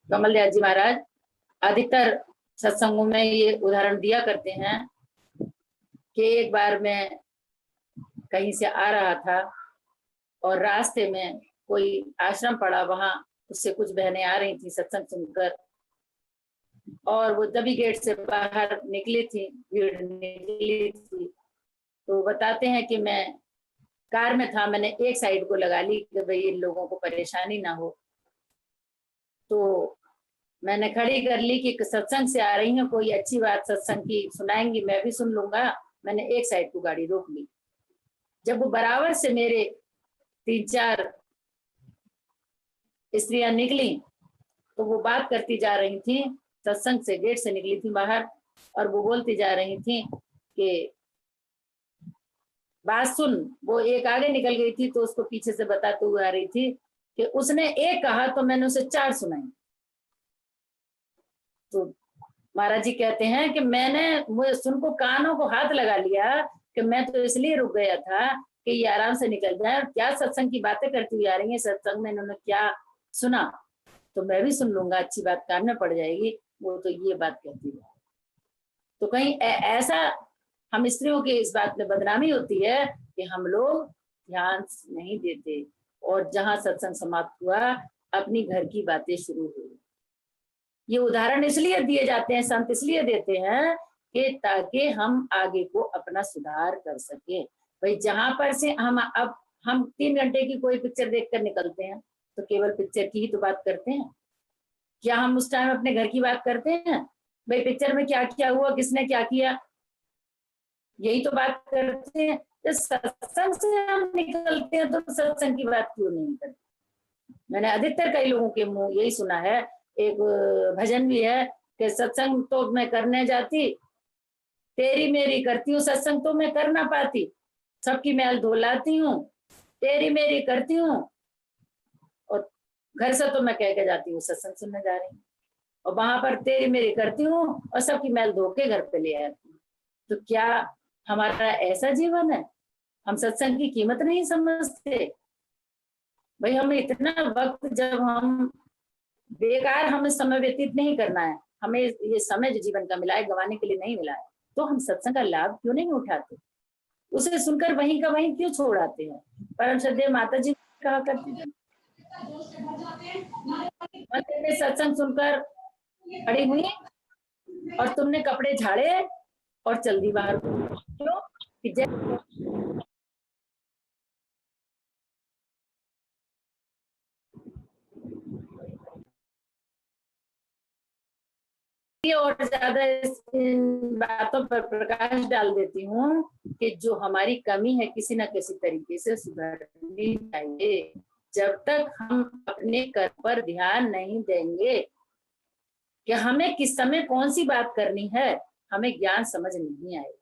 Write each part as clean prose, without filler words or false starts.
कमलदास जी महाराज अधिकतर सत्संगों में ये उदाहरण दिया करते हैं कि एक बार मैं कहीं से आ रहा था और रास्ते में कोई आश्रम पड़ा, वहां उससे कुछ बहनें आ रही थी सत्संग सुनकर, और वो तभी गेट से बाहर निकली थी, भीड़ निकली थी, तो बताते हैं कि मैं कार में था, मैंने एक साइड को लगा ली कि भाई इन लोगों को परेशानी ना हो, तो मैंने खड़ी कर ली कि सत्संग से आ रही हूँ, कोई अच्छी बात सत्संग की सुनाएंगी, मैं भी सुन लूंगा। मैंने एक साइड को गाड़ी रोक ली। जब वो बराबर से मेरे 3-4 स्त्रियां निकली तो वो बात करती जा रही थी, सत्संग से गेट से निकली थी बाहर, और वो बोलती जा रही थी कि बात सुन। वो एक आगे निकल गई थी तो उसको पीछे से बताते हुए आ रही थी कि उसने एक कहा तो मैंने उसे 4 सुनाई। तो महाराज जी कहते हैं कि मैंने सुन को कानों को हाथ लगा लिया कि मैं तो इसलिए रुक गया था कि ये आराम से निकल जाए, क्या सत्संग की बातें करती हुई आ रही है, सत्संग में इन्होंने क्या सुना तो मैं भी सुन लूंगा, अच्छी बात कान में पड़ जाएगी। वो तो ये बात कहती है। तो कहीं ऐसा हम स्त्रियों की इस बात में बदनामी होती है कि हम लोग ध्यान नहीं देते, और जहां सत्संग समाप्त हुआ अपनी घर की बातें शुरू हुई। ये उदाहरण इसलिए दिए जाते हैं, संत इसलिए देते हैं कि ताकि हम आगे को अपना सुधार कर सके। भाई जहां पर से हम 3 घंटे की कोई पिक्चर देखकर निकलते हैं तो केवल पिक्चर की ही तो बात करते हैं, क्या हम उस टाइम अपने घर की बात करते हैं? भाई पिक्चर में क्या क्या हुआ, किसने क्या किया, यही तो बात करते हैं। तो सत्संग से हम निकलते हैं तो सत्संग की बात क्यों नहीं करते? मैंने अधिकतर कई लोगों के मुंह यही सुना है। एक भजन भी है कि सत्संग तो मैं करने जाती, तेरी मेरी करती हूँ सत्संग तो मैं कर ना पाती, सबकी मैल धो लाती हूँ, तेरी मेरी करती हूँ, और घर से तो मैं कह के जाती हूँ सत्संग सुनने जा रही हूँ, और वहां पर तेरी मेरी करती हूँ और सबकी मैल धो के घर पे ले आती हूँ। तो क्या हमारा ऐसा जीवन है? हम सत्संग की कीमत नहीं समझते? भाई हमें इतना वक्त, जब हम बेकार हमें समय व्यतीत नहीं करना है, हमें ये समय जो जीवन का मिला है गंवाने के लिए नहीं मिला है, तो हम सत्संग का लाभ क्यों नहीं उठाते? उसे सुनकर वहीं का वहीं क्यों छोड़ आते हैं? परम श्रद्धेय माता जी कहा करती थी, मंदिर में सत्संग सुनकर खड़ी हुई और तुमने कपड़े झाड़े और चल दी बाहर। क्यों? और ज्यादा इन बातों पर प्रकाश डाल देती हूँ कि जो हमारी कमी है किसी न किसी तरीके से सुधरनी चाहिए। जब तक हम अपने कर पर ध्यान नहीं देंगे कि हमें किस समय कौन सी बात करनी है, हमें ज्ञान समझ नहीं आएगा।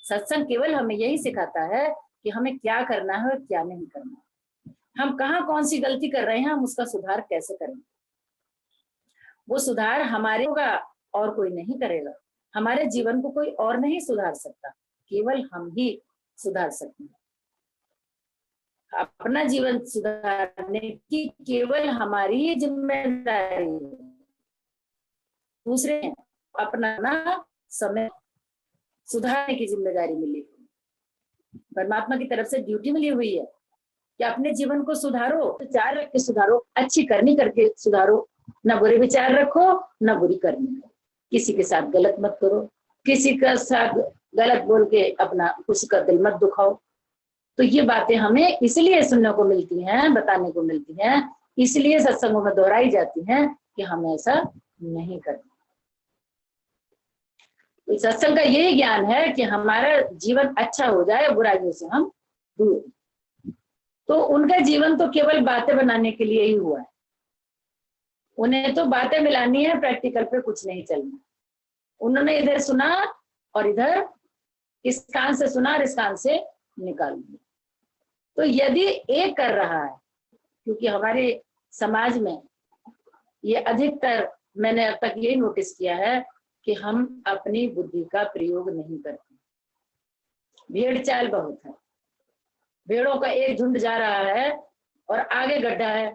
सत्संग केवल हमें यही सिखाता है कि हमें क्या करना है और क्या नहीं करना है, हम कहाँ कौन सी गलती कर रहे हैं, हम उसका सुधार कैसे करेंगे। वो सुधार हमारे होगा और कोई नहीं करेगा। हमारे जीवन को कोई और नहीं सुधार सकता, केवल हम ही सुधार सकते हैं। अपना जीवन सुधारने की केवल हमारी ही जिम्मेदारी है, दूसरे अपना समय सुधारने की जिम्मेदारी मिली, परमात्मा की तरफ से ड्यूटी मिली हुई है कि अपने जीवन को सुधारो, विचार रख के सुधारो, अच्छी करनी करके सुधारो, ना बुरे विचार रखो ना बुरी करनी करो, किसी के साथ गलत मत करो, किसी का साथ गलत बोल के अपना किसी का दिल मत दुखाओ। तो ये बातें हमें इसलिए सुनने को मिलती हैं, बताने को मिलती हैं, इसलिए सत्संगों में दोहराई जाती हैं कि हम ऐसा नहीं करते। तो सत्संग का यही ज्ञान है कि हमारा जीवन अच्छा हो जाए, बुराइयों से हम दूर। तो उनका जीवन तो केवल बातें बनाने के लिए ही हुआ है, उन्हें तो बातें मिलानी है, प्रैक्टिकल पे कुछ नहीं चलना। उन्होंने इधर सुना और इधर इस कान से सुना और इस कान से निकाल दिया। तो यदि एक कर रहा है, क्योंकि हमारे समाज में ये अधिकतर मैंने अब तक यही नोटिस किया है कि हम अपनी बुद्धि का प्रयोग नहीं करते, भेड़ चाल बहुत है, भेड़ों का एक झुंड जा रहा है और आगे गड्ढा है,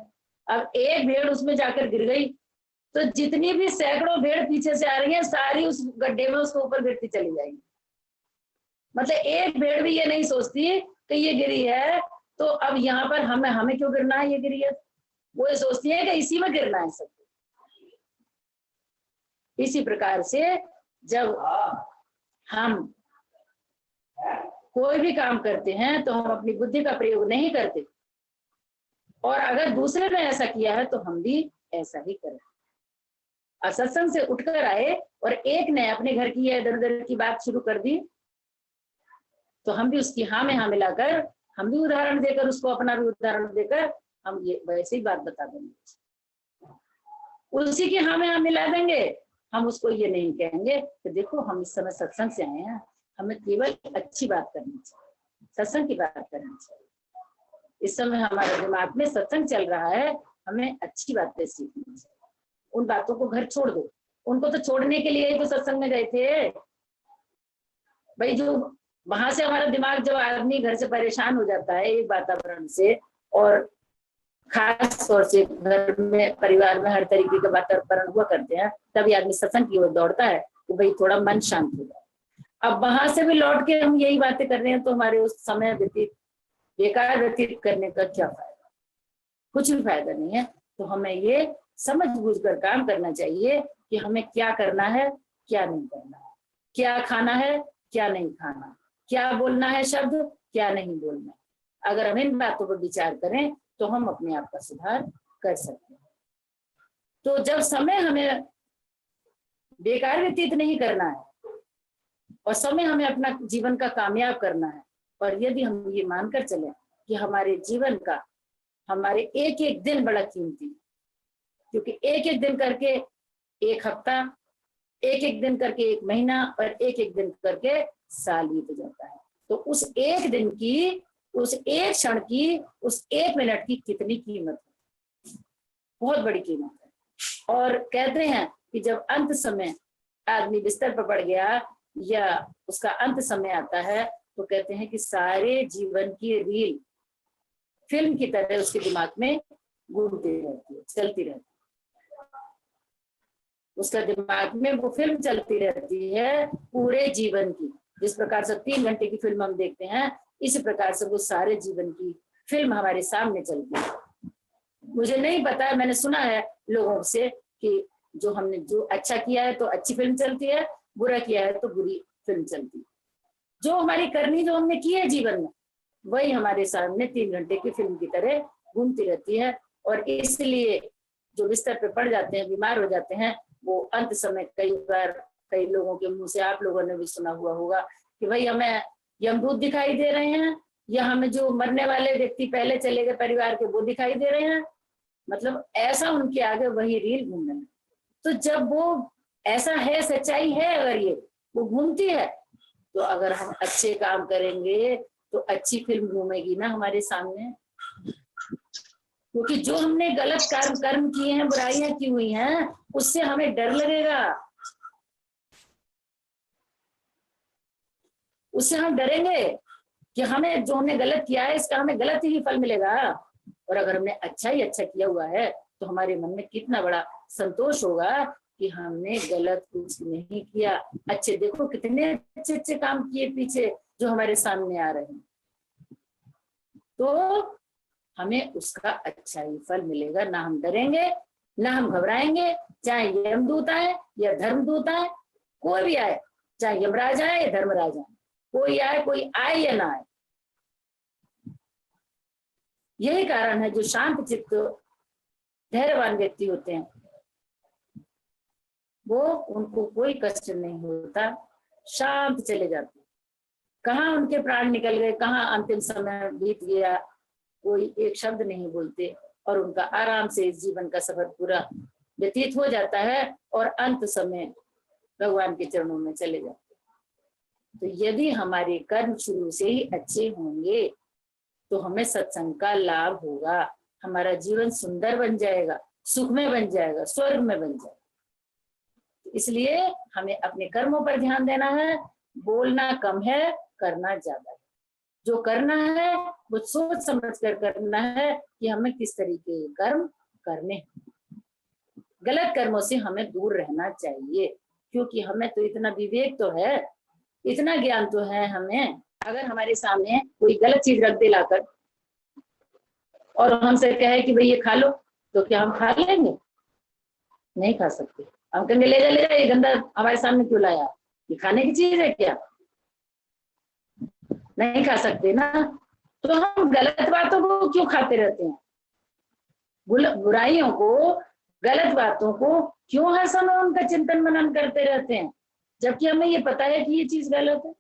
अब एक भेड़ उसमें जाकर गिर गई तो जितनी भी सैकड़ों भेड़ पीछे से आ रही है सारी उस गड्ढे में उसको ऊपर गिरती चली जाएंगी। मतलब एक भेड़ भी ये नहीं सोचती कि ये गिरी है तो अब यहाँ पर हमें क्यों गिरना है, ये गिरी है। वो ये सोचती है कि इसी में गिरना है सब। इसी प्रकार से जब हम कोई भी काम करते हैं तो हम अपनी बुद्धि का प्रयोग नहीं करते, और अगर दूसरे ने ऐसा किया है तो हम भी ऐसा ही करें। सत्संग से उठकर आए और एक ने अपने घर की इधर उधर की बात शुरू कर दी तो हम भी उसकी हाँ में हाँ मिलाकर, हम भी उदाहरण देकर, उसको अपना भी उदाहरण देकर हम ये वैसे ही बात बता देंगे, उसी की हाँ में हाँ मिला देंगे। हम उसको ये नहीं कहेंगे कि देखो हम इस समय सत्संग से आए हैं, हमें केवल अच्छी बात करनी चाहिए, सत्संग की बात करनी चाहिए। इस समय हमारे दिमाग में सत्संग चल रहा है, हमें अच्छी बातें सीखनी चाहिए। उन बातों को घर छोड़ दो, उनको तो छोड़ने के लिए ही तो सत्संग में गए थे भाई। जो वहां से हमारा दिमाग, जब आदमी घर से परेशान हो जाता है एक वातावरण से, और खास तौर से घर में परिवार में हर तरीके के वातावरण हुआ करते हैं, तभी आदमी सत्संग की ओर दौड़ता है कि भाई थोड़ा मन शांत हो जाए। अब वहां से भी लौट के हम यही बातें कर रहे हैं तो हमारे उस समय बेकार व्यतीत करने का क्या फायदा, कुछ भी फायदा नहीं है। तो हमें ये समझ बूझ कर काम करना चाहिए कि हमें क्या करना है, क्या नहीं करना है, क्या खाना है, क्या नहीं खाना, क्या बोलना है शब्द, क्या नहीं बोलना। अगर हम इन बातों पर विचार करें तो हम अपने आप का सुधार कर सकते हैं। तो जब समय हमें बेकार व्यतीत नहीं करना है और समय हमें अपना जीवन का कामयाब करना है, और यदि हम ये मानकर चले कि हमारे जीवन का, हमारे एक एक दिन बड़ा कीमती, क्योंकि एक एक दिन करके एक हफ्ता, एक एक दिन करके एक महीना, और एक एक दिन करके साल बीत जाता है। तो उस एक दिन की, उस एक क्षण की, उस एक मिनट की कितनी कीमत है, बहुत बड़ी कीमत है। और कहते हैं कि जब अंत समय आदमी बिस्तर पर पड़ गया या उसका अंत समय आता है तो कहते हैं कि सारे जीवन की रील फिल्म की तरह उसके दिमाग में घूमती रहती है, चलती रहती है। उसका दिमाग में वो फिल्म चलती रहती है पूरे जीवन की। जिस प्रकार से 3 घंटे की फिल्म हम देखते हैं, इसी प्रकार से वो सारे जीवन की फिल्म हमारे सामने चलती है। मुझे नहीं पता है, मैंने सुना है लोगों से कि जो अच्छा किया है तो अच्छी फिल्म चलती है, बुरा किया है तो बुरी फिल्म चलती है। जो हमारी करनी, जो हमने की है जीवन में, वही हमारे सामने 3 घंटे की फिल्म की तरह घूमती रहती है। और इसलिए जो बिस्तर पे पड़ जाते हैं, बीमार हो जाते हैं, वो अंत समय कई बार कई लोगों के मुंह से आप लोगों ने भी सुना हुआ होगा कि भाई हमें यमदूत दिखाई दे रहे हैं, या हमें जो मरने वाले व्यक्ति पहले चले गए परिवार के वो दिखाई दे रहे हैं। मतलब ऐसा उनके आगे वही रील घूम रहे हैं। तो जब वो ऐसा है, सच्चाई है, अगर ये वो घूमती है, तो अगर हम अच्छे काम करेंगे तो अच्छी फिल्म घूमेगी ना हमारे सामने। क्योंकि जो हमने गलत कर्म किए हैं, बुराइयां की हुई हैं, उससे हमें डर लगेगा, उससे हम डरेंगे कि हमें जो हमने गलत किया है इसका हमें गलत ही फल मिलेगा। और अगर हमने अच्छा ही अच्छा किया हुआ है तो हमारे मन में कितना बड़ा संतोष होगा कि हमने गलत कुछ नहीं किया। अच्छे, देखो कितने अच्छे अच्छे काम किए पीछे जो हमारे सामने आ रहे हैं, तो हमें उसका अच्छा ही फल मिलेगा। ना हम डरेंगे, ना हम घबराएंगे, चाहे यमदूत आए या धर्मदूत आए, कोई भी आए, चाहे यमराज आए या धर्मराज आए, कोई आए, कोई आए या ना आए। यही कारण है जो शांत चित्त धैर्यवान व्यक्ति होते हैं, वो उनको कोई कष्ट नहीं होता, शांत चले जाते। कहाँ उनके प्राण निकल गए, कहाँ अंतिम समय बीत गया, कोई एक शब्द नहीं बोलते, और उनका आराम से इस जीवन का सफर पूरा व्यतीत हो जाता है और अंत समय भगवान के चरणों में चले जाते। तो यदि हमारे कर्म शुरू से ही अच्छे होंगे तो हमें सत्संग का लाभ होगा, हमारा जीवन सुंदर बन जाएगा, सुखमय बन जाएगा, स्वर्ग में बन जाएगा। इसलिए हमें अपने कर्मों पर ध्यान देना है। बोलना कम है, करना ज्यादा है। जो करना है वो सोच समझ कर करना है कि हमें किस तरीके के कर्म करने हैं। गलत कर्मों से हमें दूर रहना चाहिए, क्योंकि हमें तो इतना विवेक तो है, इतना ज्ञान तो है हमें। अगर हमारे सामने कोई गलत चीज रख दे लाकर और हमसे कहे कि भाई ये खा लो, तो क्या हम खा लेंगे? नहीं खा सकते। हम कहेंगे ले जा ये गंदा हमारे सामने क्यों लाया, ये खाने की चीज है क्या? नहीं खा सकते ना। तो हम गलत बातों को क्यों खाते रहते हैं, बुराइयों को, गलत बातों को क्यों हर समय उनका चिंतन मनन करते रहते हैं, जबकि हमें ये पता है कि ये चीज गलत है।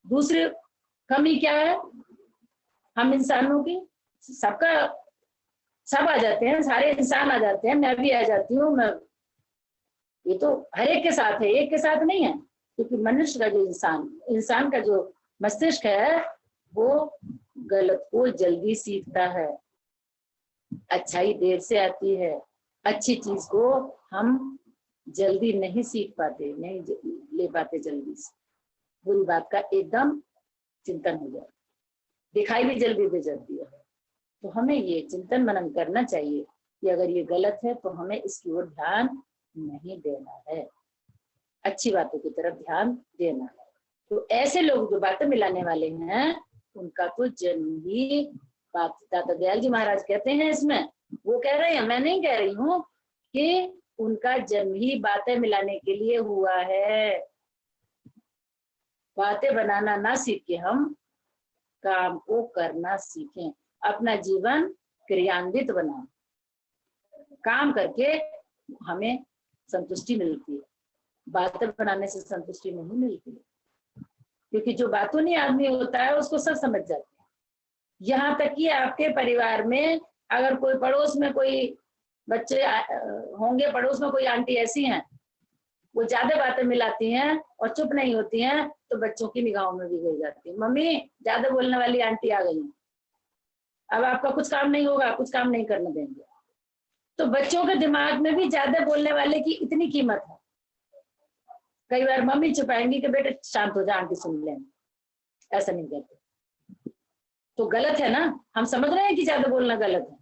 दूसरी कमी क्या है हम इंसानों की? सबका सब आ जाते हैं, सारे इंसान आ जाते हैं, मैं भी आ जाती हूँ। मैं ये तो हर एक के साथ है, एक के साथ नहीं है। क्योंकि मनुष्य का जो इंसान का जो मस्तिष्क है वो गलत को जल्दी सीखता है, अच्छाई देर से आती है। अच्छी चीज को हम जल्दी नहीं सीख पाते, नहीं ले पाते जल्दी से। बुरी बात का एकदम चिंतन हो जाए, दिखाई भी जल्दी दे जाती है। तो हमें ये चिंतन मनन करना चाहिए कि अगर ये गलत है तो हमें इसकी ओर ध्यान नहीं देना है, अच्छी बातों की तरफ ध्यान देना है। तो ऐसे लोग जो बातें मिलाने वाले हैं उनका तो जन्म ही, दाता दयाल जी महाराज कहते हैं इसमें, वो कह रहे हैं, मैं नहीं कह रही हूँ, कि उनका जन्म ही बातें मिलाने के लिए हुआ है। बातें बनाना ना सीख के हम काम को करना सीखें, अपना जीवन क्रियान्वित बनाएं। काम करके हमें संतुष्टि मिलती है, बातें बनाने से संतुष्टि नहीं मिलती, क्योंकि जो बातों नहीं आदमी होता है उसको सब समझ जाते हैं। यहाँ तक कि आपके परिवार में अगर कोई पड़ोस में कोई बच्चे होंगे, पड़ोस में कोई आंटी ऐसी हैं वो ज्यादा बातें मिलाती हैं और चुप नहीं होती हैं, तो बच्चों की निगाहों में भी गिर जाती है। मम्मी ज्यादा बोलने वाली आंटी आ गई, अब आपका कुछ काम नहीं होगा, कुछ काम नहीं करने देंगे। तो बच्चों के दिमाग में भी ज्यादा बोलने वाले की इतनी कीमत है। कई बार मम्मी छुपाएंगी कि बेटे शांत हो जा, आंटी सुन लेंगे, ऐसा नहीं कहते। तो गलत है ना, हम समझ रहे हैं कि ज्यादा बोलना गलत है।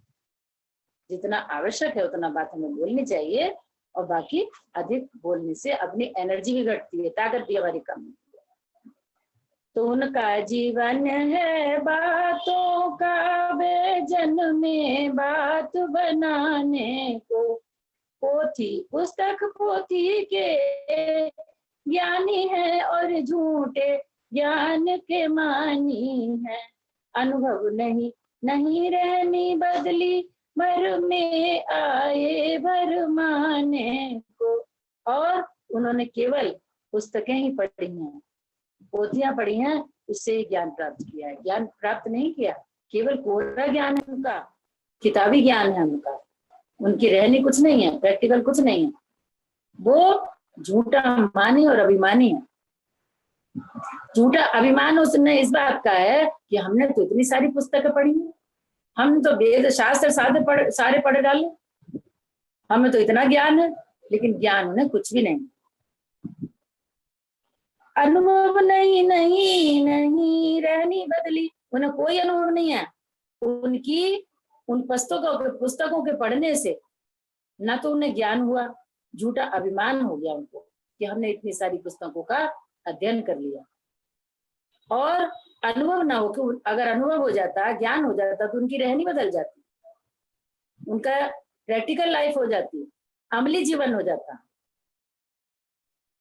जितना आवश्यक है उतना बात हमें बोलनी चाहिए, और बाकी अधिक बोलने से अपनी एनर्जी भी घटती है, ताकत भी हमारी कम होती है। तो उनका जीवन है बातों का बेजन में बात बनाने को, पोथी पुस्तक पोथी के ज्ञानी है और झूठे ज्ञान के मानी है। अनुभव नहीं नहीं रहनी बदली, भर में आए भर माने को। और उन्होंने केवल पुस्तकें ही पढ़ी हैं, पोथियां पढ़ी हैं, उससे ज्ञान प्राप्त किया है। ज्ञान प्राप्त नहीं किया, केवल कोरा ज्ञान है उनका, किताबी ज्ञान है उनका, उनकी रहनी कुछ नहीं है, प्रैक्टिकल कुछ नहीं है। वो झूठा मानी और अभिमानी है। झूठा अभिमान उसने इस बात का है कि हमने तो इतनी सारी पुस्तकें पढ़ी हैं, हम तो वेद शास्त्र सारे पढ़े डाले, हमें तो इतना ज्ञान है, लेकिन ज्ञान उन्हें कुछ भी नहीं। अनुभव नहीं नहीं नहीं रहनी बदली, उन्हें कोई अनुभव नहीं है। उनकी उन पुस्तकों के पढ़ने से ना तो उन्हें ज्ञान हुआ, झूठा अभिमान हो गया उनको कि हमने इतनी सारी पुस्तकों का अध्ययन कर लिया। और अनुभव ना हो, कि अगर अनुभव हो जाता, ज्ञान हो जाता, तो उनकी रहनी बदल जाती, उनका प्रैक्टिकल लाइफ हो जाती, अमली जीवन हो जाता।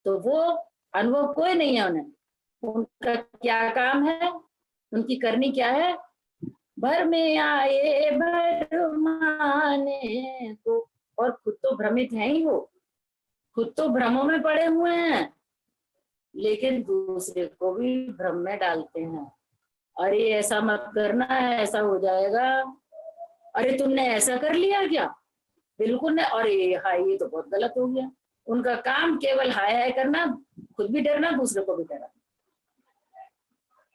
तो वो अनुभव कोई नहीं है उन्हें। उनका क्या काम है, उनकी करनी क्या है, भर में आए भर माने को। और खुद तो भ्रमित है ही, वो खुद तो भ्रमों में पड़े हुए हैं, लेकिन दूसरे को भी भ्रम में डालते हैं। अरे ऐसा मत करना है, ऐसा हो जाएगा, अरे तुमने ऐसा कर लिया क्या, बिल्कुल नहीं, अरे हाय ये तो बहुत गलत हो गया। उनका काम केवल हाय हाय करना, खुद भी डरना, दूसरे को भी डरना।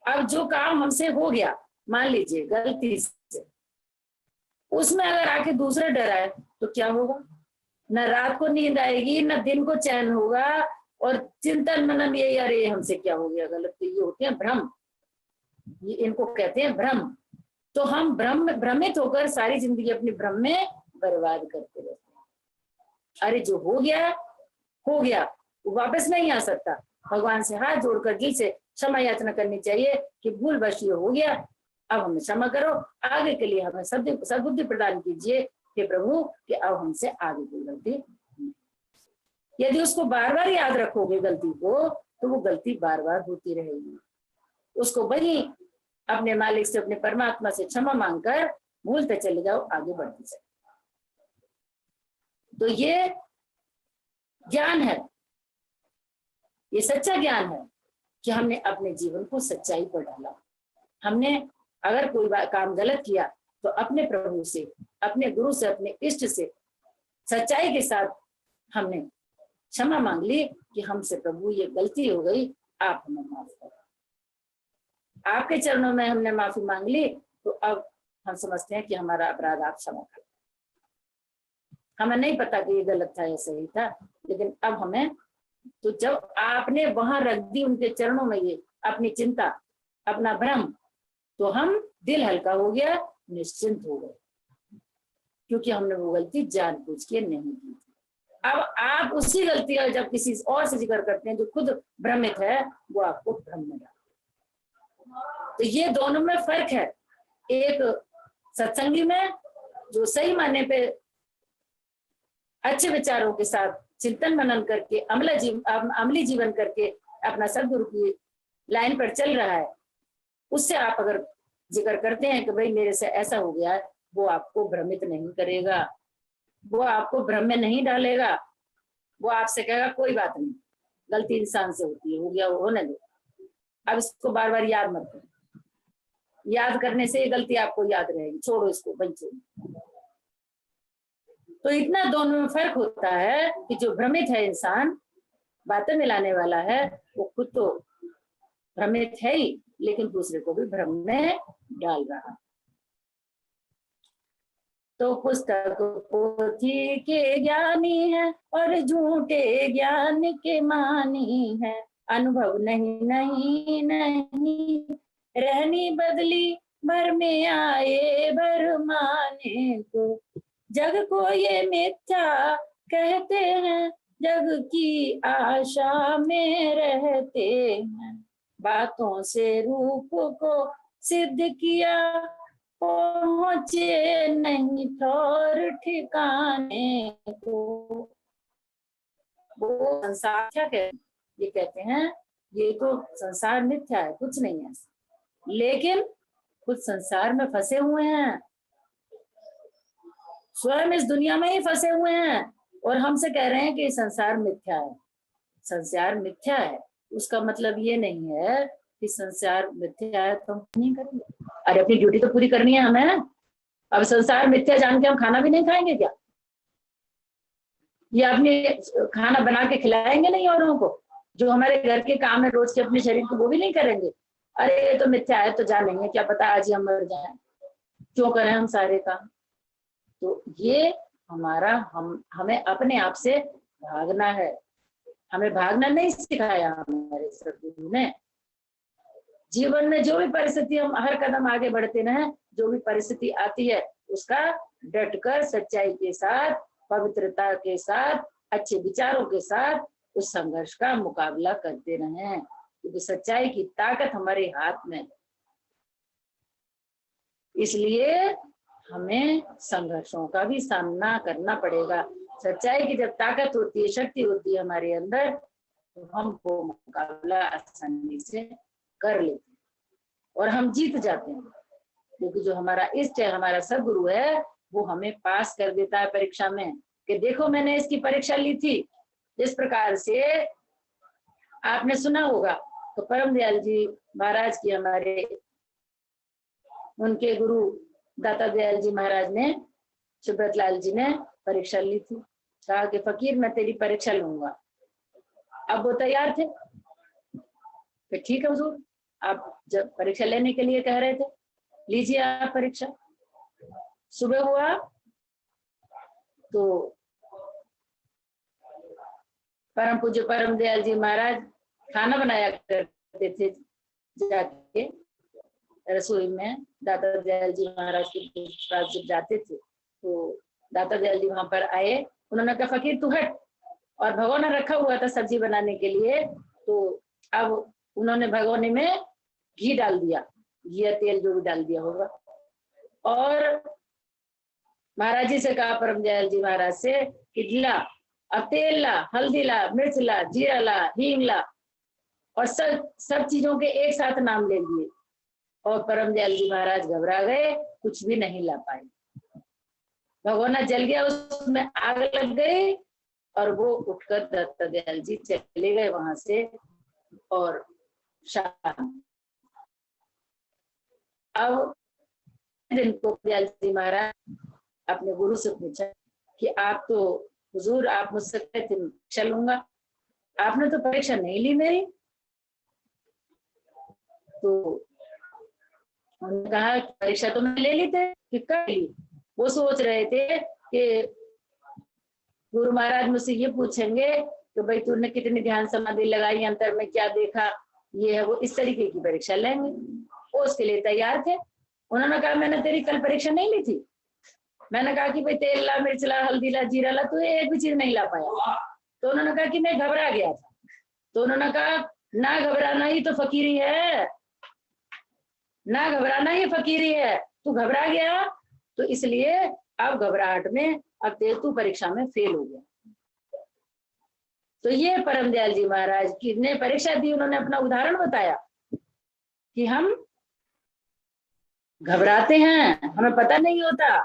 अब जो काम हमसे हो गया, मान लीजिए गलती से, उसमें अगर आके दूसरा डराए तो क्या होगा? न रात को नींद आएगी, न दिन को चैन होगा, और चिंतन मनन यही, अरे हमसे क्या हो गया गलत। तो ये होते हैं भ्रम, ये इनको कहते हैं भ्रम। तो हम भ्रमित होकर सारी जिंदगी अपनी भ्रम में बर्बाद करते रहते हैं। अरे जो हो गया हो गया, वो वापस नहीं आ सकता। भगवान से हाथ जोड़कर दिल से क्षमा याचना करनी चाहिए कि भूलवश ये हो गया, अब हमें क्षमा करो, आगे के लिए हमें सद्बुद्धि प्रदान कीजिए हे प्रभु कि अब हमसे आगे कोई गलती। यदि उसको बार बार याद रखोगे गलती को, तो वो गलती बार बार होती रहेगी। उसको वही अपने मालिक से, अपने परमात्मा से क्षमा मांगकर भूलते चले जाओ, आगे बढ़ते चले। तो ये ज्ञान है, ये सच्चा ज्ञान है कि हमने अपने जीवन को सच्चाई पर डाला। हमने अगर कोई काम गलत किया तो अपने प्रभु से, अपने गुरु से, अपने इष्ट से सच्चाई के साथ हमने क्षमा मांग ली कि हमसे प्रभु ये गलती हो गई, आप हमें माफ करो। आपके चरणों में हमने माफी मांग ली, तो अब हम समझते हैं कि हमारा अपराध आप क्षमा करें। हमें नहीं पता कि ये गलत था या सही था, लेकिन अब हमें, तो जब आपने वहां रख दी उनके चरणों में ये अपनी चिंता, अपना भ्रम, तो हम दिल हल्का हो गया, निश्चिंत हो गए, क्योंकि हमने वो गलती जानबूझ के नहीं की। अब आप उसी गलती का जब किसी और से जिक्र करते हैं जो खुद भ्रमित है, वो आपको भ्रम में डालता। तो ये दोनों में फर्क है। एक सत्संगी में जो सही मायने पे अच्छे विचारों के साथ चिंतन मनन करके अमली जीवन करके अपना सदगुरु की लाइन पर चल रहा है, उससे आप अगर जिक्र करते हैं कि भाई मेरे से ऐसा हो गया, वो आपको भ्रमित नहीं करेगा, वो आपको भ्रम में नहीं डालेगा। वो आपसे कहेगा कोई बात नहीं, गलती इंसान से होती है, हो गया वो होने दो, अब इसको बार बार याद मत करो, याद करने से ये गलती आपको याद रहेगी, छोड़ो इसको, बंचो। तो इतना दोनों में फर्क होता है कि जो भ्रमित है इंसान, बातें मिलाने वाला है, वो खुद तो भ्रमित है ही, लेकिन दूसरे को भी भ्रम में डाल रहा। तो पुस्तक पोथी के ज्ञानी है और झूठे ज्ञान के मानी है, अनुभव नहीं नहीं नहीं, रहनी बदली भर में आए भर माने को। जग को ये मिथ्या कहते हैं, जग की आशा में रहते हैं, बातों से रूप को सिद्ध किया, पहुंचे नहीं ठौर ठिकाने को। वो संसार क्या कहते हैं, ये कहते हैं ये तो संसार मिथ्या है, कुछ नहीं है, लेकिन कुछ संसार में फंसे हुए हैं, स्वयं इस दुनिया में ही फंसे हुए हैं, और हमसे कह रहे हैं कि संसार मिथ्या है। संसार मिथ्या है उसका मतलब ये नहीं है कि संसार मिथ्या है तो हम नहीं करेंगे। अरे अपनी ड्यूटी तो पूरी करनी है हमें। अब संसार मिथ्या जान के हम खाना भी नहीं खाएंगे क्या? या अपने खाना बना के खिलाएंगे नहीं औरों को? जो हमारे घर के काम है रोज के अपने शरीर को, वो भी नहीं करेंगे? अरे ये तो मिथ्या है तो जानेंगे, क्या पता आज ही हम मर जाए, क्यों करें हम सारे काम? तो ये हमें अपने आप से भागना है। हमें भागना नहीं सिखाया हमारे सदगुरु ने। जीवन में जो भी परिस्थिति, हम हर कदम आगे बढ़ते रहें, जो भी परिस्थिति आती है उसका डटकर सच्चाई के साथ, पवित्रता के साथ, अच्छे विचारों के साथ उस संघर्ष का मुकाबला करते रहें, क्योंकि सच्चाई की ताकत हमारे हाथ में। इसलिए हमें संघर्षों का भी सामना करना पड़ेगा। सच्चाई की जब ताकत होती है, शक्ति होती है हमारे अंदर, तो हम वो मुकाबला आसानी से कर लेते हैं और हम जीत जाते हैं, क्योंकि जो हमारा इष्ट है, हमारा सदगुरु है, वो हमें पास कर देता है परीक्षा में कि देखो मैंने इसकी परीक्षा ली थी। जिस प्रकार से आपने सुना होगा तो परम दयाल जी महाराज की, हमारे उनके गुरु दाता दयाल जी महाराज ने सुब्रत लाल जी ने परीक्षा ली थी, कहा कि फकीर मैं तेरी परीक्षा लूंगा। अब वो तैयार थे, फिर ठीक है हुजूर, आप जब परीक्षा लेने के लिए कह रहे थे, लीजिए आप परीक्षा। सुबह हुआ तो परम पूज्य परम दयाल जी महाराज खाना बनाया करते थे, जाके रसोई में दाता दयाल जी महाराज के पास जब जाते थे तो दाता दयाल जी वहां पर आए, उन्होंने कहा फकीर तू हट, और भगोना रखा हुआ था सब्जी बनाने के लिए, तो अब उन्होंने भगोने में घी डाल दिया, घी या तेल जो भी डाल दिया होगा, और महाराज जी से कहा परम दयाल जी महाराज से कि ला अब तेल ला, हल्दी ला, मिर्च ला, जीरा ला, हींग ला, और सब चीजों के एक साथ नाम ले लिए, और परम दयाल जी महाराज घबरा गए, कुछ भी नहीं ला पाए। भगोना जल गया, उसमें आग लग गई, और वो उठकर दत्त दयाल जी चले गए वहां से। और शाम अब दिन को दयाल जी महाराज अपने गुरु से पूछा कि आप तो हुजूर आप मुझसे कहते परीक्षा लूंगा, आपने तो परीक्षा नहीं ली मेरी। तो उन्होंने कहा परीक्षा तो मैं ले ली थी कि कर ली। वो सोच रहे थे कि गुरु महाराज मुझसे ये पूछेंगे कि भाई तूने कितनी ध्यान समाधि लगाई, अंतर में क्या देखा, ये है वो, इस तरीके की परीक्षा लेंगे। वो उसके लिए तैयार थे। उन्होंने कहा मैंने तेरी कल परीक्षा नहीं ली थी, मैंने कहा कि भाई तेल ला, मिर्च ला, हल्दी ला, जीरा ला, तू एक भी चीज नहीं ला पाया। तो उन्होंने कहा कि मैं घबरा गया था। तो उन्होंने कहा ना घबराना ही तो फकीरी है, ना घबराना ही फकीरी है, तू घबरा गया तो इसलिए अब घबराहट में अब तू परीक्षा में फेल हो गया। तो ये परम दयाल जी महाराज की ने परीक्षा दी, उन्होंने अपना उदाहरण बताया कि हम घबराते हैं, हमें पता नहीं होता।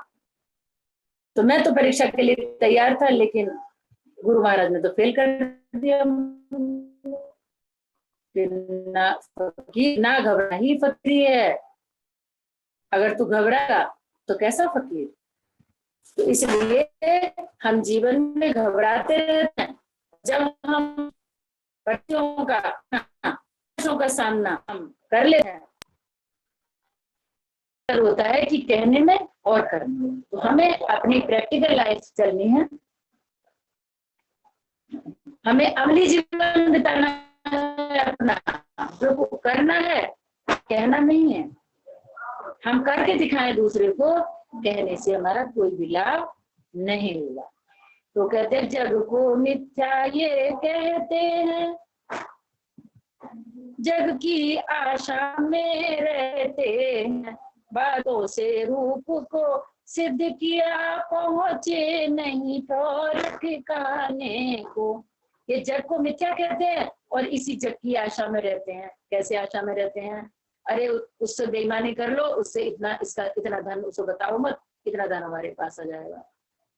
तो मैं तो परीक्षा के लिए तैयार था, लेकिन गुरु महाराज ने तो फेल कर दिया। ना घबरा ही फकीर है, अगर तू घबराएगा तो कैसा फकीर। तो इसलिए हम जीवन में घबराते रहते हैं। जब हम बच्चों का सामना हम कर लेते हैं, होता है कि कहने में और करने में। तो हमें अपनी प्रैक्टिकल लाइफ चलनी है, हमें अमली जीवन बिताना है अपना, जो करना है कहना नहीं है। हम करके दिखाएं दूसरे को, कहने से हमारा कोई भी लाभ नहीं होगा। तो कहते जग को मिथ्या ये कहते हैं, जग की आशा में रहते हैं, बातों से रूप को सिद्ध किया, पहुंचे नहीं ठौर ठिकाने को। ये जग को मिथ्या कहते हैं और इसी जग की आशा में रहते हैं। कैसे आशा में रहते हैं? अरे उससे बेईमानी कर लो, उससे इतना इसका इतना धन, उसको बताओ मत कितना धन हमारे पास आ जाएगा।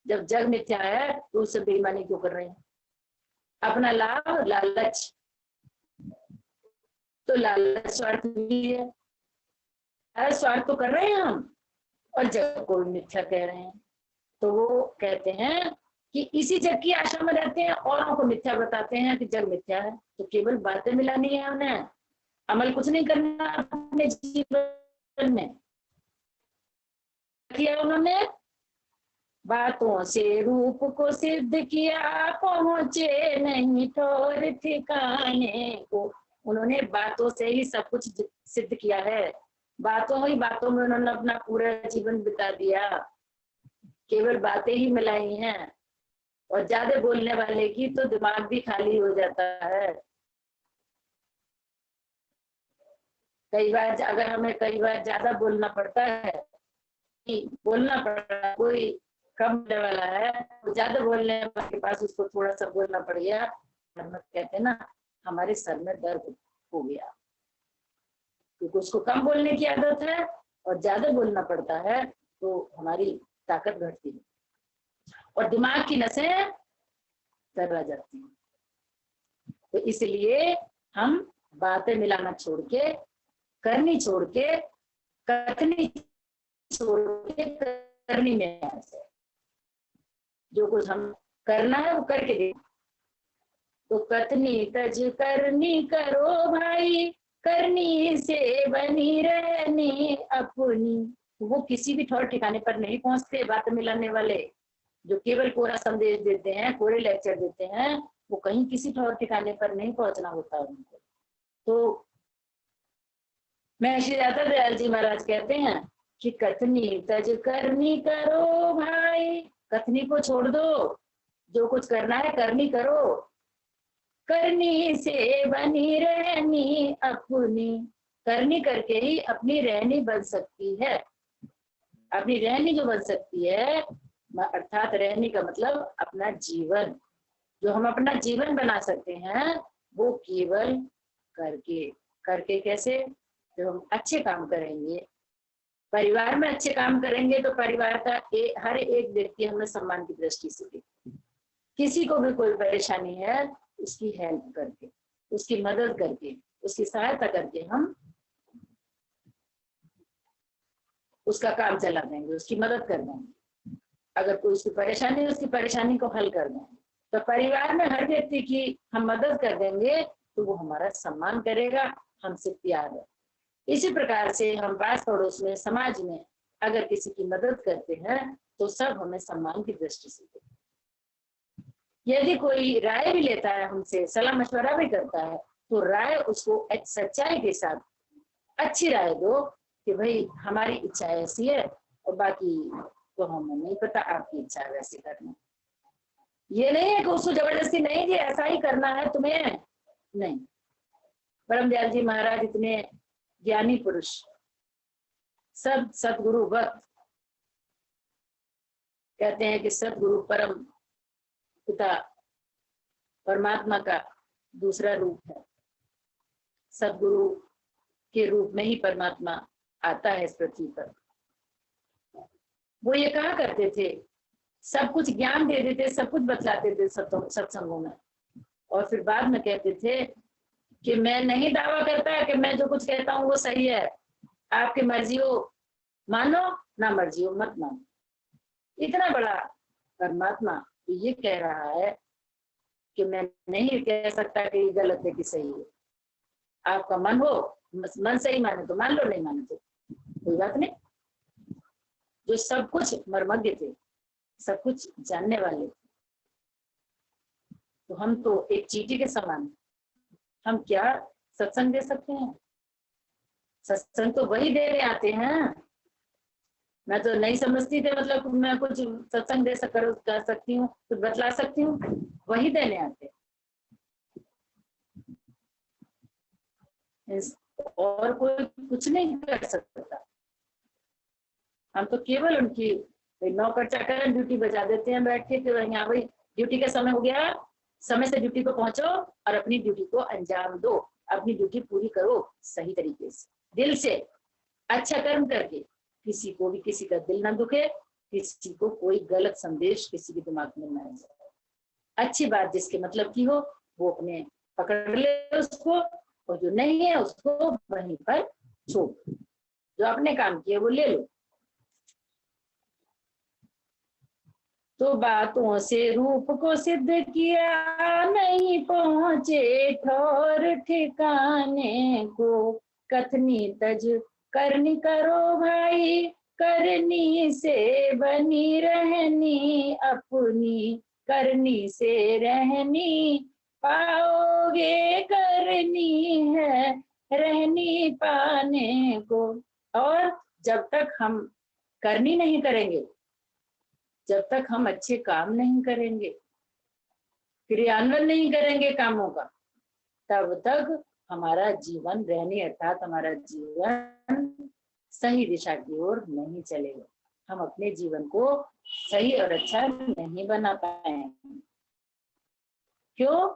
जब जग मिथ्या है तो उससे बेईमानी क्यों कर रहे हैं? अपना लाभ, लालच, तो लालच स्वार्थ भी है, स्वार्थ तो कर रहे हैं हम, और जग को मिथ्या कह रहे हैं। तो वो कहते हैं कि इसी जग की आशा में रहते हैं, औरों को मिथ्या बताते हैं कि जग मिथ्या है। तो केवल बातें मिलानी है उन्हें, अमल कुछ नहीं करना अपने जीवन में। किया उन्होंने, बातों से रूप को सिद्ध किया, पहुंचे नहीं ठौर ठिकाने को। उन्होंने बातों से ही सब कुछ सिद्ध किया है, बातों ही बातों में उन्होंने अपना पूरा जीवन बिता दिया, केवल बातें ही मिलाई हैं। और ज्यादा बोलने वाले की तो दिमाग भी खाली हो जाता है। कई बार अगर हमें कई बार ज्यादा बोलना पड़ता है, बोलना पड़ा, कोई कम बोलने वाला है तो ज्यादा बोलने वाले के पास उसको थोड़ा सा बोलना पड़ गया, कहते हैं ना हमारे सर में दर्द हो गया, क्योंकि उसको कम बोलने की आदत है और ज्यादा बोलना पड़ता है तो हमारी ताकत घटती है और दिमाग की नसें दबा जाती हैं। तो इसलिए हम बातें मिलाना छोड़ के, करनी छोड़ के, कथनी छोड़ के करनी में, जो कुछ हम करना है वो करके दे। तो कथनी तज करनी करो भाई, करनी से बनी रहनी अपनी। वो किसी भी ठौर ठिकाने पर नहीं पहुंचते बात मिलाने वाले, जो केवल कोरा संदेश देते हैं, कोरे लेक्चर देते हैं, वो कहीं किसी ठौर ठिकाने पर नहीं पहुंचना होता उनको। तो महर्षि दाता दयाल जी महाराज कहते हैं कि कथनी तज करनी करो भाई, कथनी को छोड़ दो, जो कुछ करना है करनी करो, करनी से बनी रहनी अपनी, करनी करके ही अपनी रहनी बन सकती है। अपनी रहनी जो बन सकती है, अर्थात रहनी का मतलब अपना जीवन, जो हम अपना जीवन बना सकते हैं वो केवल करके। करके कैसे? जब हम अच्छे काम करेंगे, परिवार में अच्छे काम करेंगे तो परिवार का हर एक व्यक्ति हमें सम्मान की दृष्टि से देखे। किसी को भी कोई परेशानी है, उसकी हेल्प करके, उसकी मदद करके, उसकी सहायता करके हम उसका काम चला देंगे, उसकी मदद कर देंगे। अगर कोई उसकी परेशानी है, उसकी परेशानी को हल कर देंगे। तो परिवार में हर व्यक्ति की हम मदद कर देंगे तो वो हमारा सम्मान करेगा, हमसे प्यार है। इसी प्रकार से हम पास पड़ोस में, समाज में अगर किसी की मदद करते हैं तो सब हमें सम्मान की दृष्टि से देते। यदि कोई राय भी लेता है हमसे, सलाह मशवरा भी करता है, तो राय उसको सच्चाई के साथ अच्छी राय दो कि भाई हमारी इच्छा ऐसी है और बाकी तो हमें नहीं पता, आपकी इच्छा वैसे करना। ये नहीं है कि उसको जबरदस्ती नहीं जी ऐसा ही करना है तुम्हें, नहीं। परमदयाल जी महाराज इतने ज्ञानी पुरुष, सब सतगुरु वक्त कहते हैं कि सतगुरु परम पिता परमात्मा का दूसरा रूप है। सतगुरु के रूप में ही परमात्मा आता है इस पृथ्वी पर। वो ये कहा करते थे, सब कुछ ज्ञान दे देते, सब कुछ बतलाते थे सत्संगों में, और फिर बाद में कहते थे कि मैं नहीं दावा करता कि मैं जो कुछ कहता हूँ वो सही है, आपकी मर्जी हो मानो, ना मर्जी हो मत मानो। इतना बड़ा परमात्मा ये कह रहा है कि मैं नहीं कह सकता कि ये गलत है कि सही है। आपका मन हो, मन सही माने तो मान लो, नहीं माने तो कोई बात नहीं। जो सब कुछ मर्मज्ञ थे, सब कुछ जानने वाले थे, तो हम तो एक चींटी के समान, हम क्या सत्संग दे सकते हैं? सत्संग तो वही दे रहे आते हैं। मैं तो नहीं समझती थे, मतलब मैं कुछ सत्संग दे कर सकती हूँ, कुछ बतला सकती हूँ, वही देने आते। और कोई कुछ नहीं कर सकता। हम तो केवल उनकी नौकर चाकर ड्यूटी बजा देते हैं बैठ के, यहाँ भाई ड्यूटी का समय हो गया, समय से ड्यूटी को पहुंचो और अपनी ड्यूटी को अंजाम दो, अपनी ड्यूटी पूरी करो सही तरीके से, दिल से अच्छा कर्म करके। किसी को भी किसी का दिल ना दुखे, किसी को कोई गलत संदेश किसी के दिमाग में ना जाए। अच्छी बात जिसके मतलब की हो वो अपने पकड़ ले उसको, और जो नहीं है उसको वहीं पर छोड़, जो अपने काम किए वो ले लो। तो बातों से रूप को सिद्ध किया, नहीं पहुंचे ठौर ठिकाने को। कथनी तज करनी करो भाई, करनी से बनी रहनी अपनी, करनी से रहनी पाओगे, करनी है रहनी पाने को। और जब तक हम करनी नहीं करेंगे, जब तक हम अच्छे काम नहीं करेंगे, क्रियान्वयन नहीं करेंगे कामों का, तब तक हमारा जीवन रहनी अर्थात हमारा जीवन सही दिशा की ओर नहीं चलेगा। हम अपने जीवन को सही और अच्छा नहीं बना पाएंगे। क्यों?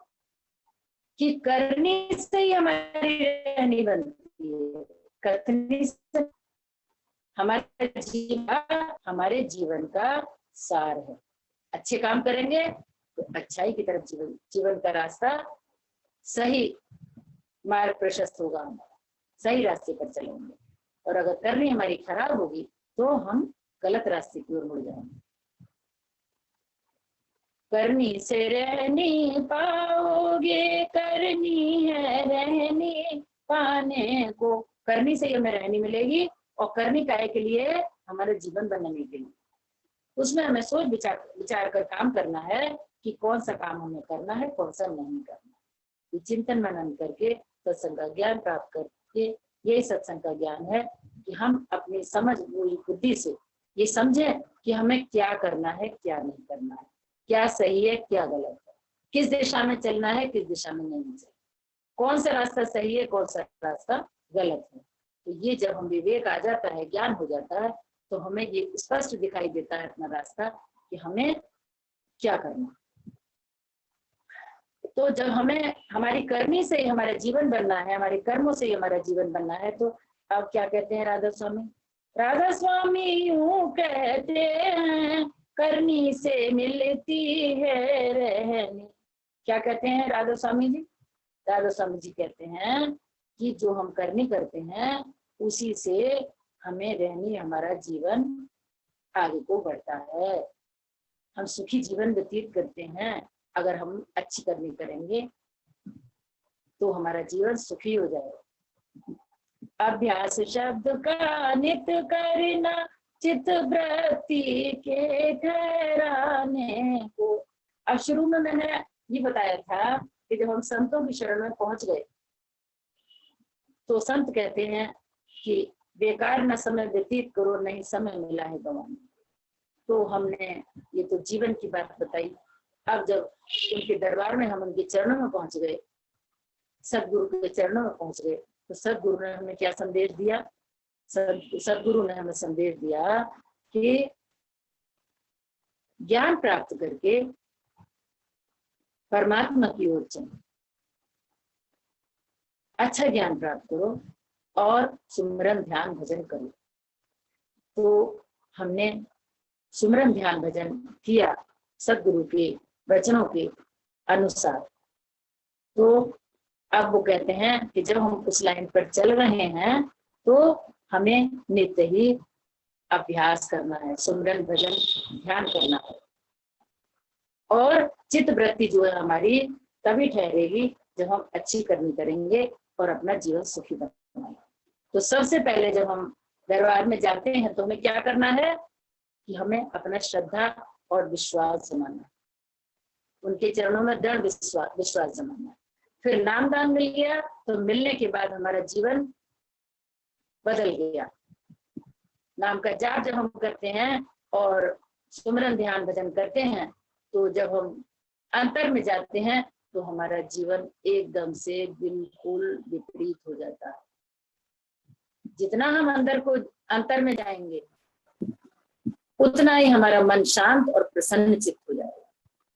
कि करनी से ही हमारी रहनी बनती है, करनी से हमारे जीवन का सार है। अच्छे काम करेंगे तो अच्छाई की तरफ जीवन का रास्ता, सही मार्ग प्रशस्त होगा, हमारा सही रास्ते पर चलेंगे। और अगर करनी हमारी खराब होगी तो हम गलत रास्ते की ओर मुड़ जाएंगे। करनी से रहनी पाओगे, करनी है रहनी पाने को। करनी से हमें रहनी मिलेगी, और करनी काय के लिए? हमारे जीवन बनाने के लिए। उसमें हमें सोच विचार कर काम करना है कि कौन सा काम हमें करना है, कौन सा नहीं करना है। चिंतन मनन करके सत्संग का ज्ञान प्राप्त करके, यही सत्संग का ज्ञान है कि हम अपनी समझ बुद्धि से ये समझें कि हमें क्या करना है, क्या नहीं करना है। क्या सही है क्या गलत है, किस दिशा में चलना है किस दिशा में नहीं चलना, कौन सा रास्ता सही है कौन सा रास्ता गलत है। तो ये जब हम विवेक आ जाता है, ज्ञान हो जाता है, तो हमें ये स्पष्ट दिखाई देता है अपना रास्ता कि हमें क्या करना। तो जब हमें हमारी करनी से ही हमारा जीवन बनना है, हमारे कर्मों से ही हमारा जीवन बनना है, तो अब क्या कहते हैं राधा स्वामी? राधा स्वामी यूं कहते हैं, करनी से मिलती है रहनी। क्या कहते हैं राधा स्वामी जी? राधा स्वामी जी कहते हैं कि जो हम करनी करते हैं उसी से हमें रहनी, हमारा जीवन आगे को बढ़ता है। हम सुखी जीवन व्यतीत करते हैं अगर हम अच्छी करनी करेंगे तो हमारा जीवन सुखी हो जाएगा। अभ्यास शब्द का नित करना, चित्त वृत्ति के ठहराने को। अब शुरू में मैंने ये बताया था कि जब हम संतों की शरण में पहुंच गए तो संत कहते हैं कि बेकार न समय व्यतीत करो, नहीं समय मिला है गंवाने। तो हमने ये तो जीवन की बात बताई। अब जब उनके दरबार में हम उनके चरणों में पहुंच गए, सदगुरु के चरणों में पहुंच गए, तो सदगुरु ने हमें क्या संदेश दिया? सदगुरु ने हमें संदेश दिया कि ज्ञान प्राप्त करके परमात्मा की ओर चलो, अच्छा ज्ञान प्राप्त करो और सुमिरन ध्यान भजन करो। तो हमने सुमिरन ध्यान भजन किया सदगुरु के वचनों के अनुसार। तो अब वो कहते हैं कि जब हम उस लाइन पर चल रहे हैं तो हमें नित्य ही अभ्यास करना है, सुमिरन भजन ध्यान करना है। और चित्त वृत्ति जो है हमारी तभी ठहरेगी जब हम अच्छी करनी करेंगे और अपना जीवन सुखी बनाएंगे। तो सबसे पहले जब हम दरबार में जाते हैं तो हमें क्या करना है कि हमें अपना श्रद्धा और विश्वास जमाना, उनके चरणों में दृढ़ विश्वास जमाना। फिर नाम दान मिल गया तो मिलने के बाद हमारा जीवन बदल गया। नाम का जाप जब हम करते हैं और सुमिरन ध्यान भजन करते हैं तो जब हम अंतर में जाते हैं तो हमारा जीवन एकदम से बिल्कुल विपरीत हो जाता है। जितना हम अंतर में जाएंगे उतना ही हमारा मन शांत और प्रसन्न चित्त हो जाएगा।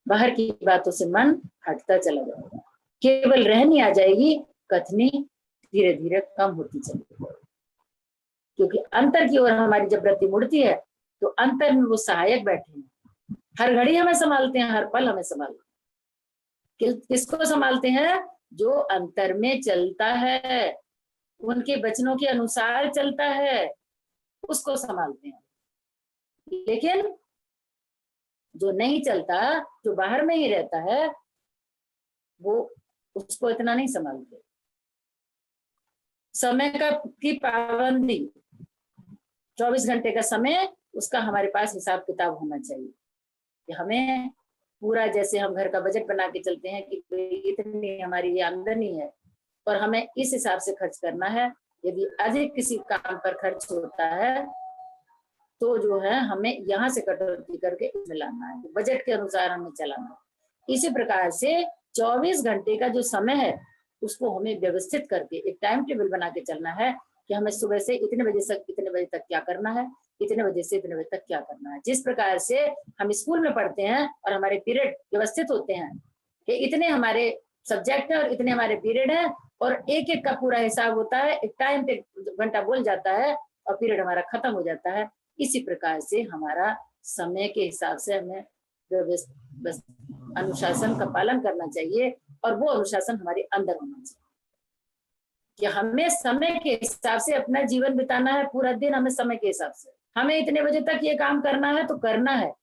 बाहर की बातों से मन हटता चला जाएगा, केवल रहनी आ जाएगी, कथनी धीरे धीरे कम होती चली जाएगी। क्योंकि अंतर की ओर हमारी जब वृत्ति मुड़ती है तो अंतर में वो सहायक बैठे हैं, हर घड़ी हमें संभालते हैं, हर पल हमें संभालते हैं। किसको संभालते हैं? जो अंतर में चलता है, उनके वचनों के अनुसार चलता है, उसको संभालते हैं। लेकिन जो नहीं चलता, जो बाहर में ही रहता है, वो उसको इतना नहीं संभालते। समय की पाबंदी, 24 घंटे का समय, उसका हमारे पास हिसाब किताब होना चाहिए कि हमें पूरा, जैसे हम घर का बजट बना के चलते हैं कि इतनी हमारी ये आमदनी है और हमें इस हिसाब से खर्च करना है। यदि अधिक किसी काम पर खर्च होता है तो जो है हमें यहाँ से कटौती करके इसमें लाना है, बजट के अनुसार हमें चलाना है। इसी प्रकार से 24 घंटे का जो समय है उसको हमें व्यवस्थित करके एक टाइम टेबल बना के चलना है कि हमें सुबह से इतने बजे से इतने बजे तक क्या करना है, इतने बजे से इतने बजे तक क्या करना है। जिस प्रकार से हम स्कूल में पढ़ते हैं और हमारे पीरियड व्यवस्थित होते हैं कि इतने हमारे सब्जेक्ट है और इतने हमारे पीरियड है और एक एक का पूरा हिसाब होता है, एक टाइम पे घंटा बोल जाता है और पीरियड हमारा खत्म हो जाता है। इसी प्रकार से हमारा समय के हिसाब से हमें अनुशासन का पालन करना चाहिए और वो अनुशासन हमारे अंदर होना चाहिए कि हमें समय के हिसाब से अपना जीवन बिताना है। पूरा दिन हमें समय के हिसाब से, हमें इतने बजे तक ये काम करना है तो करना है,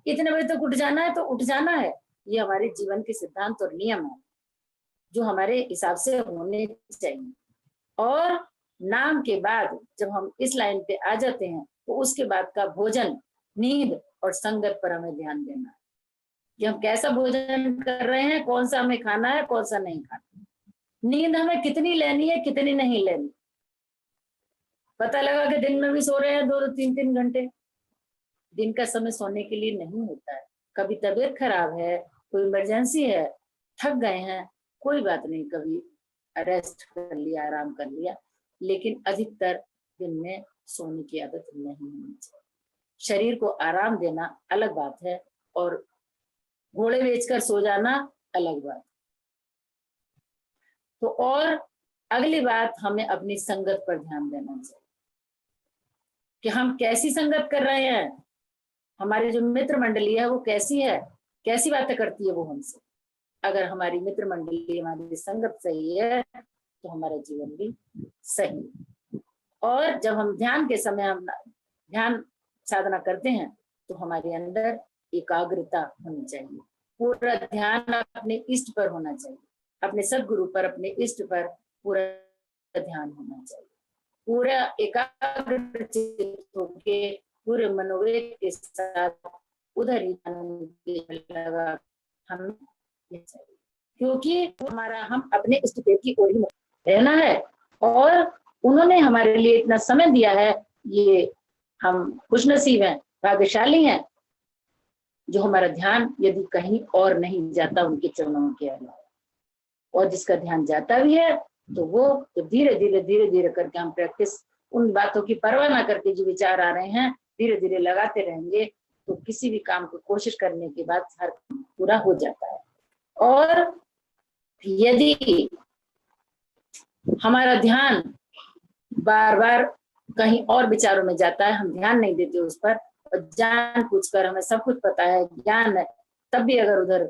इतने बजे तक उठ जाना है तो उठ जाना है। ये हमारे जीवन के सिद्धांत और नियम है जो हमारे हिसाब से होने चाहिए। और नाम के बाद जब हम इस लाइन पे आ जाते हैं तो उसके बाद का भोजन, नींद और संगत पर हमें ध्यान देना है कि हम कैसा भोजन कर रहे हैं, कौन सा हमें खाना है, कौन सा नहीं खाना। नींद हमें कितनी लेनी है, कितनी नहीं लेनी। पता लगा कि दिन में भी सो रहे हैं 2-2, 3-3 घंटे। दिन का समय सोने के लिए नहीं होता है, कभी तबीयत खराब है, कोई इमरजेंसी है, थक गए हैं, कोई बात नहीं, कभी रेस्ट कर लिया, आराम कर लिया, लेकिन अधिकतर दिन में सोने की आदत नहीं होनी चाहिए। शरीर को आराम देना अलग बात है और घोड़े बेचकर सो जाना अलग बात। तो और अगली बात, हमें अपनी संगत पर ध्यान देना चाहिए कि हम कैसी संगत कर रहे हैं, हमारी जो मित्र मंडली है वो कैसी है, कैसी बातें करती है वो हमसे। अगर हमारी मित्र मंडली, हमारी संगत सही है तो हमारा जीवन भी सही है। और जब हम ध्यान के समय हम ध्यान साधना करते हैं तो हमारे अंदर एकाग्रता होनी चाहिए, पूरा ध्यान अपने इष्ट पर होना चाहिए, अपने सदगुरु पर, अपने इष्ट पर पूरा ध्यान होना चाहिए, पूरा एकाग्रचित होके पूरे मनोवेग के साथ उधर ही लगा हम चाहिए, क्योंकि हमारा हम अपने इष्ट देव की ओर ही रहना है और उन्होंने हमारे लिए इतना समय दिया है। ये हम खुशनसीब हैं, भाग्यशाली हैं जो हमारा ध्यान यदि कहीं और नहीं जाता उनके चरणों के अलावा, और जिसका ध्यान जाता भी है तो वो तो धीरे धीरे करके हम प्रैक्टिस, उन बातों की परवाह ना करके जो विचार आ रहे हैं धीरे धीरे लगाते रहेंगे तो किसी भी काम को कोशिश करने के बाद हर काम पूरा हो जाता है। और यदि हमारा ध्यान बार बार कहीं और विचारों में जाता है, हम ध्यान नहीं देते उस पर, और जानबूझकर हमें सब कुछ पता है, ज्ञान है, तब भी अगर उधर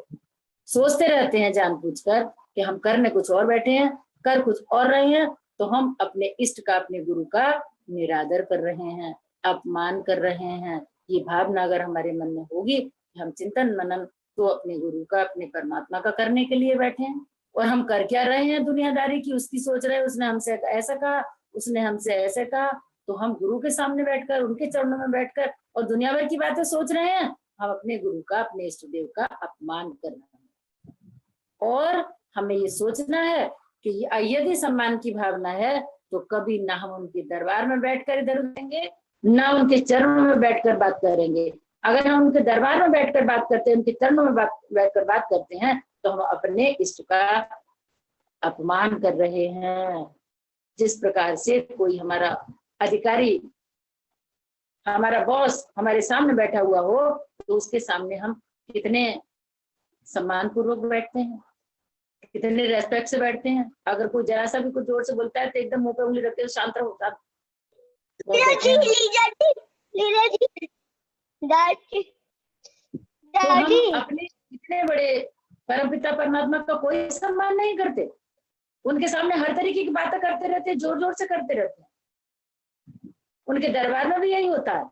सोचते रहते हैं जानबूझकर कि हम करने कुछ और बैठे हैं, कर कुछ और रहे हैं, तो हम अपने इष्ट का, अपने गुरु का निरादर कर रहे हैं, अपमान कर रहे हैं। ये भावना अगर हमारे मन में होगी कि हम चिंतन मनन तो अपने गुरु का, अपने परमात्मा का करने के लिए बैठे हैं, और हम कर क्या रहे हैं दुनियादारी की, उसकी सोच रहे हैं, उसने हमसे ऐसा कहा, उसने हमसे ऐसे कहा, तो हम गुरु के सामने बैठकर, उनके चरणों में बैठकर और दुनिया भर की बातें सोच रहे हैं। हम अपने गुरु का, अपने इष्ट देव का अपमान कर रहे हैं। और हमें ये सोचना है कि यदि सम्मान की भावना है तो कभी ना हम उनके दरबार में बैठकर इधर उठेंगे, ना उनके चरणों में बैठकर बात करेंगे। अगर हम उनके दरबार में बैठकर बात करते हैं, उनके चरणों में बैठकर बात करते हैं, तो हम अपने इष्ट का अपमान कर रहे हैं। जिस प्रकार से कोई हमारा अधिकारी, हमारा बॉस हमारे सामने बैठा हुआ हो तो उसके सामने हम कितने सम्मान पूर्वक बैठते हैं, कितने रेस्पेक्ट से बैठते हैं। अगर कोई जरा सा भी कुछ जोर से बोलता है तो एकदम मुंह पे उंगली रखते हुए शांत रहो। तो हम अपने इतने बड़े परमपिता परमात्मा का कोई सम्मान नहीं करते, उनके सामने हर तरीके की बातें करते रहते, जोर जोर से करते रहते हैं। उनके दरबार में भी यही होता है,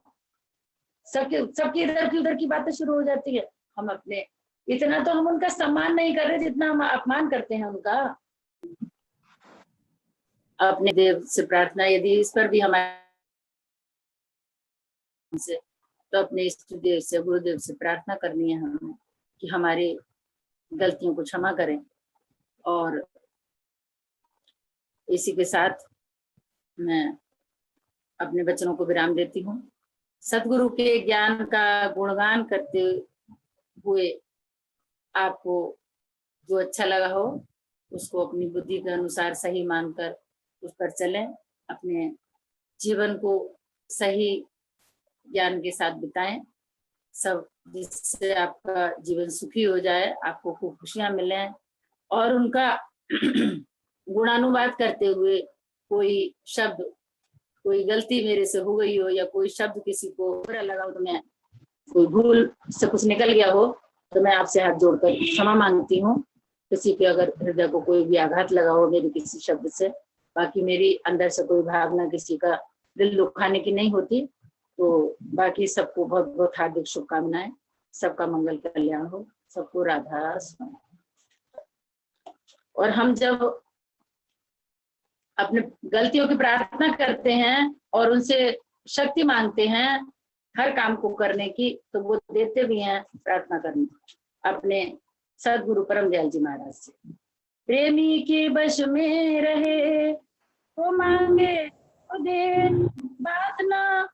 सबकी इधर की उधर की बातें शुरू हो जाती है। हम अपने इतना तो हम उनका सम्मान नहीं कर रहे जितना हम अपमान करते हैं उनका। अपने देव से प्रार्थना, यदि इस पर भी हमारे से, तो अपने इष्ट देव से, गुरुदेव से प्रार्थना करनी है हमें कि हमारी गलतियों को क्षमा करें। और इसी के साथ मैं अपने वचनों को विराम देती हूँ। सतगुरु के ज्ञान का गुणगान करते हुए आपको जो अच्छा लगा हो उसको अपनी बुद्धि के अनुसार सही मानकर उस पर चलें, अपने जीवन को सही ज्ञान के साथ बिताएं, सब जिससे आपका जीवन सुखी हो जाए, आपको खूब खुशियां मिलें। और उनका गुणानुवाद करते हुए कोई शब्द, कोई गलती मेरे से हो गई हो या कोई शब्द किसी को बुरा लगा हो, तो मैं कोई भूल से कुछ निकल गया हो तो मैं आपसे हाथ जोड़कर क्षमा मांगती हूँ। किसी के अगर हृदय को कोई भी आघात लगा हो मेरे किसी शब्द से, बाकी मेरी अंदर से कोई भावना किसी का दिल दुखाने की नहीं होती। तो बाकी सबको बहुत बहुत हार्दिक शुभकामनाएं, सबका मंगल कल्याण हो, सबको राधा स्वामी। और हम जब अपने गलतियों की प्रार्थना करते हैं और उनसे शक्ति मांगते हैं हर काम को करने की, तो वो देते भी हैं प्रार्थना करने अपने सदगुरु परम दयाल जी महाराज से। प्रेमी के वश में रहे तो मांगे तो दे, बात ना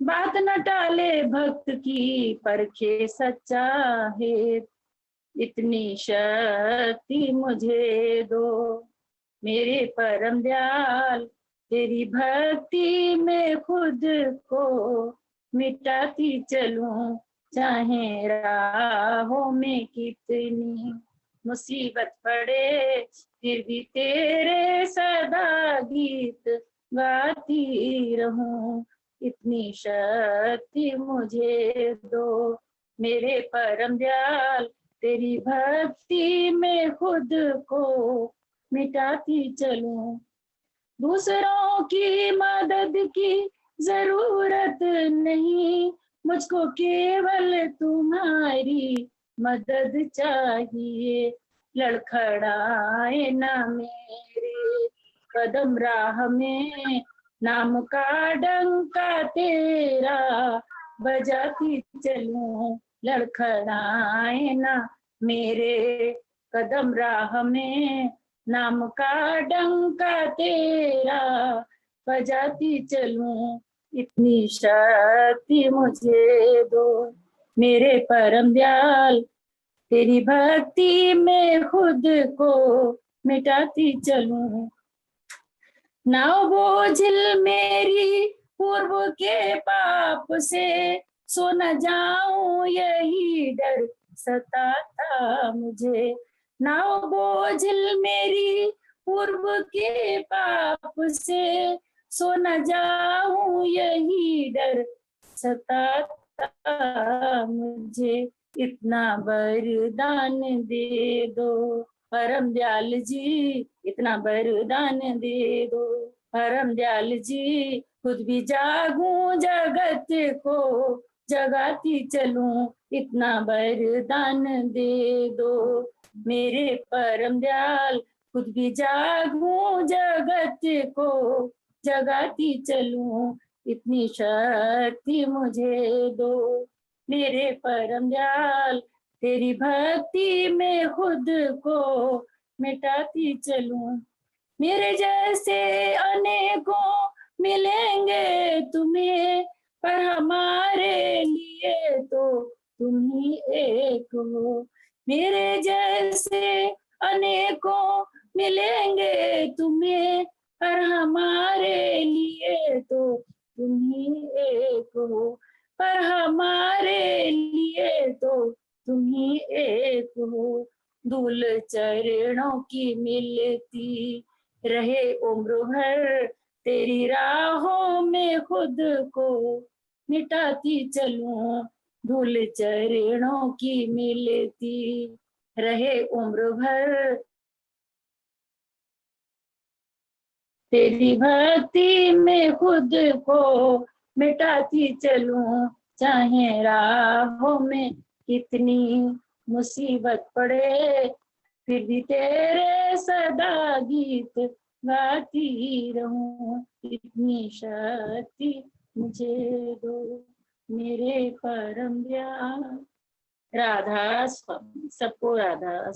बात न टाले भक्त की, परखे सच्चा है, इतनी शक्ति मुझे दो। मेरे परम दयाल, तेरी भक्ति में खुद को मिटाती चलूं, चाहे राहों में कितनी मुसीबत पड़े, फिर भी तेरे सदा गीत गाती रहूं, इतनी शक्ति मुझे दो। मेरे परम दयाल, तेरी भक्ति में खुद को मिटाती चलूं, दूसरों की मदद की जरूरत नहीं, मुझको केवल तुम्हारी मदद चाहिए। लड़खड़ाए ना मेरे कदम राह में, नाम का डंका तेरा बजाती चलूं। लड़खड़ाए ना मेरे कदम राह में, नाम का डंका तेरा बजाती चलूं, इतनी शक्ति मुझे दो। मेरे परम दयाल, तेरी भक्ति में खुद को मिटाती चलूं, नाव बोझिल मेरी पूर्व के पाप से, सो न जाऊं यही डर सताता मुझे। नाव बोझिल मेरी पूर्व के पाप से, सो न जाऊं यही डर सताता मुझे, इतना वरदान दे दो। परम दयाल जी, इतना वरदान दे दो। परम दयाल जी, खुद भी जागूं जगत को जगाती चलूं, इतना वरदान दे दो। मेरे परम दयाल, खुद भी जागूं जगत को जगाती चलूं, इतनी शक्ति मुझे दो। मेरे परम दयाल, तेरी भक्ति में खुद को मिटाती चलूं, मेरे जैसे अनेकों मिलेंगे तुम्हें, पर हमारे लिए तो तुम ही एक हो। मेरे जैसे अनेकों मिलेंगे तुम्हें, पर हमारे लिए तो तुम ही एक हो। पर हमारे लिए तो तुम ही एक हो। धूल चरणों की मिलती रहे उम्र भर, तेरी राहों में खुद को मिटाती चलूं, धूल चरणों की मिलती रहे उम्र भर, तेरी भक्ति में खुद को मिटाती चलूं, चाहे राहों में कितनी मुसीबत पड़े, फिर भी तेरे सदा गीत गाती रहूं, इतनी शक्ति मुझे दो। मेरे परम दयाल। राधा स्वामी, सबको राधा।